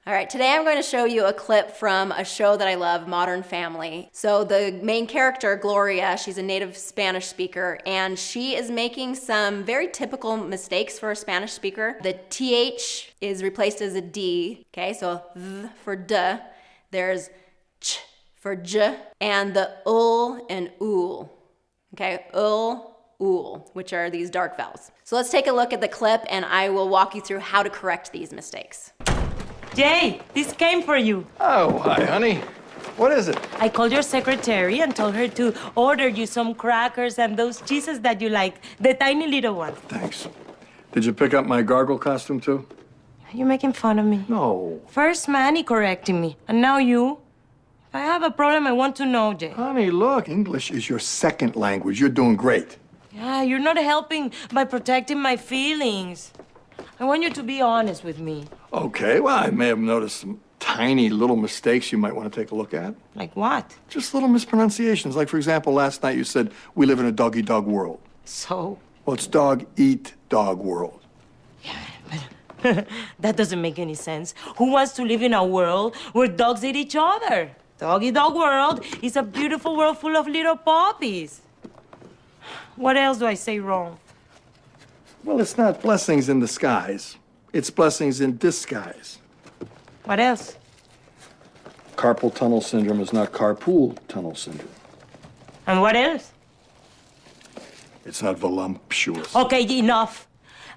All right, today I'm going to show you a clip from a show that I love, Modern Family. So the main character, Gloria, she's a native Spanish speaker, and she is making some very typical mistakes for a Spanish speaker. The TH is replaced as a D, okay? So th for D, there's ch for j, and the ul and ul, okay? Ul, ul, which are these dark vowels. So let's take a look at the clip, and I will walk you through how to correct these mistakes. Jay, this came for you. Oh, hi, honey. What is it? I called your secretary and told her to order you some crackers and those cheeses that you like, the tiny little ones. Thanks. Did you pick up my gargle costume, too? You're making fun of me. No. First Manny correcting me, and now you. If I have a problem, I want to know, Jay. Honey, look, English is your second language. You're doing great. Yeah, you're not helping by protecting my feelings. I want you to be honest with me. Okay, well, I may have noticed some tiny little mistakes you might want to take a look at. Like what? Just little mispronunciations. Like, for example, last night you said, we live in a dog-eat-dog world. So? Well, it's dog-eat-dog world. That doesn't make any sense. Who wants to live in a world where dogs eat each other? Dog-eat-dog world is a beautiful world full of little puppies. What else do I say wrong? Well, it's not blessings in disguise. It's blessings in disguise. What else? Carpal tunnel syndrome is not carpool tunnel syndrome. And what else? It's not voluptuous. Okay, enough.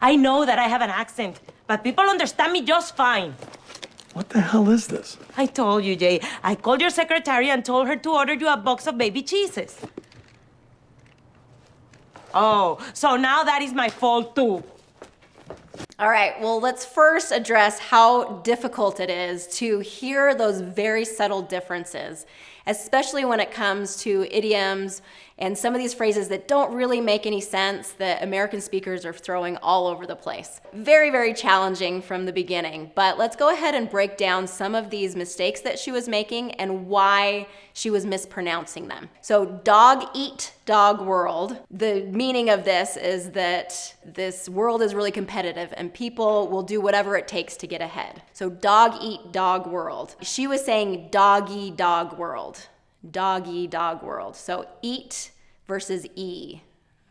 I know that I have an accent, but people understand me just fine. What the hell is this? I told you, Jay. I called your secretary and told her to order you a box of baby cheeses. Oh, so now that is my fault, too. All right, well, let's first address how difficult it is to hear those very subtle differences, especially when it comes to idioms and some of these phrases that don't really make any sense that American speakers are throwing all over the place. Very, very challenging from the beginning, but let's go ahead and break down some of these mistakes that she was making and why she was mispronouncing them. So dog eat dog world, the meaning of this is that this world is really competitive and people will do whatever it takes to get ahead. So dog eat dog world. She was saying doggy dog world. Doggy dog world. So eat versus e.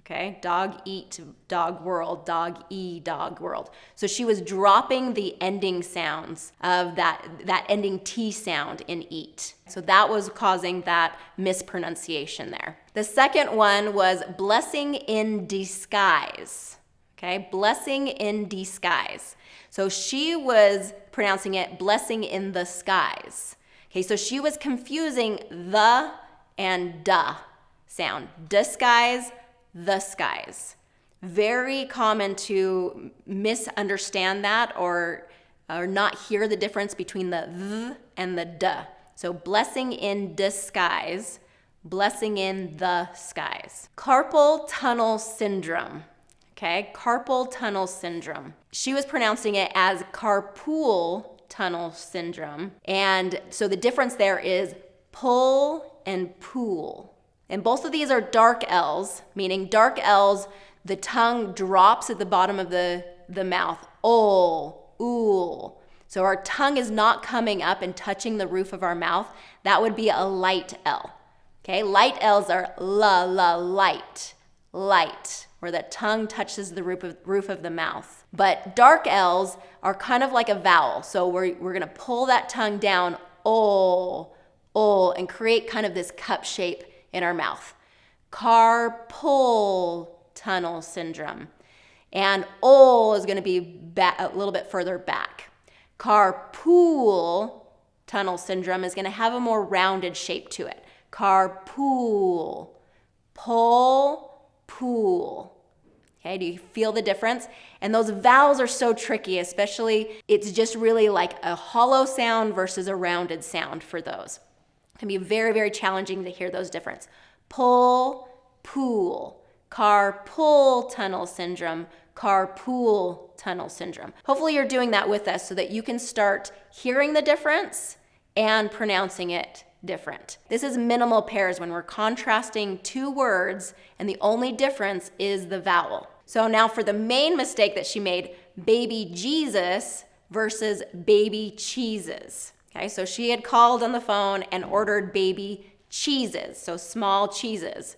Okay, dog eat dog world, dog e dog world. So she was dropping the ending sounds of that ending T sound in eat. So that was causing that mispronunciation there. The second one was blessing in disguise. Okay, blessing in disguise. So she was pronouncing it blessing in the skies. Okay, so she was confusing the and duh sound. Disguise, the skies. Very common to misunderstand that or not hear the difference between the th and the duh. So blessing in disguise, blessing in the skies. Carpal tunnel syndrome. Okay, carpal tunnel syndrome. She was pronouncing it as carpool tunnel syndrome. And so the difference there is pull and pool. And both of these are dark L's, meaning dark L's, the tongue drops at the bottom of the mouth. Ol, ool. So our tongue is not coming up and touching the roof of our mouth. That would be a light L. Okay, light L's are la, light, light, where the tongue touches the roof of the mouth. But dark L's are kind of like a vowel. So we're gonna pull that tongue down, ol, and create kind of this cup shape in our mouth. Carpal tunnel syndrome. And ol is gonna be a little bit further back. Carpool tunnel syndrome is gonna have a more rounded shape to it. Carpool, pull, pool. Okay, do you feel the difference? And those vowels are so tricky, especially it's just really like a hollow sound versus a rounded sound for those. It can be very, very challenging to hear those differences. Pull, pool, carpal tunnel syndrome, carpool tunnel syndrome. Hopefully you're doing that with us so that you can start hearing the difference and pronouncing it different. This is minimal pairs when we're contrasting two words and the only difference is the vowel. So now for the main mistake that she made, baby Jesus versus baby cheeses. Okay, so she had called on the phone and ordered baby cheeses, so small cheeses.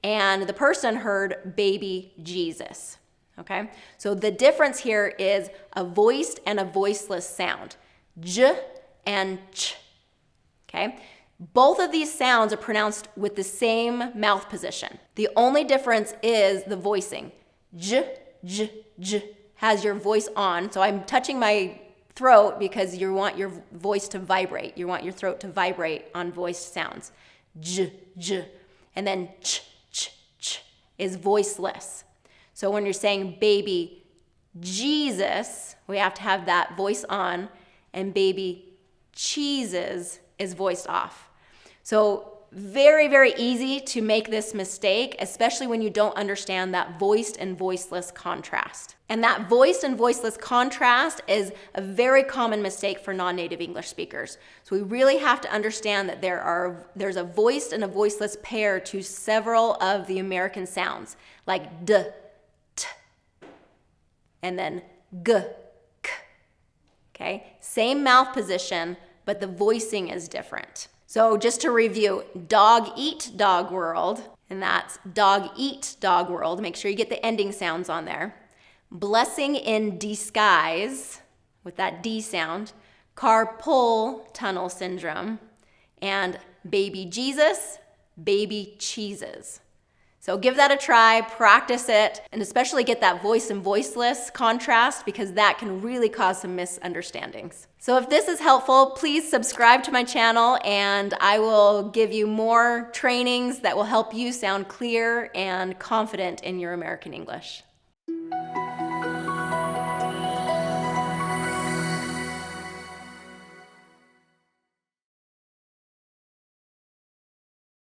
And the person heard baby Jesus. Okay, so the difference here is a voiced and a voiceless sound. J and ch. Okay, both of these sounds are pronounced with the same mouth position. The only difference is the voicing. J, j, j has your voice on. So I'm touching my throat because you want your voice to vibrate. You want your throat to vibrate on voiced sounds. J, j. And then ch, ch, ch is voiceless. So when you're saying baby Jesus, we have to have that voice on, and baby cheeses is voiced off. So very, very easy to make this mistake, especially when you don't understand that voiced and voiceless contrast. And that voiced and voiceless contrast is a very common mistake for non-native English speakers. So we really have to understand that there's a voiced and a voiceless pair to several of the American sounds, like d, t, and then g, k. Okay, same mouth position, but the voicing is different. So just to review, dog eat dog world, and that's dog eat dog world. Make sure you get the ending sounds on there. Blessing in disguise, with that D sound. Carpal tunnel syndrome. And baby Jesus, baby cheeses. So give that a try, practice it, and especially get that voice and voiceless contrast, because that can really cause some misunderstandings. So if this is helpful, please subscribe to my channel, and I will give you more trainings that will help you sound clear and confident in your American English.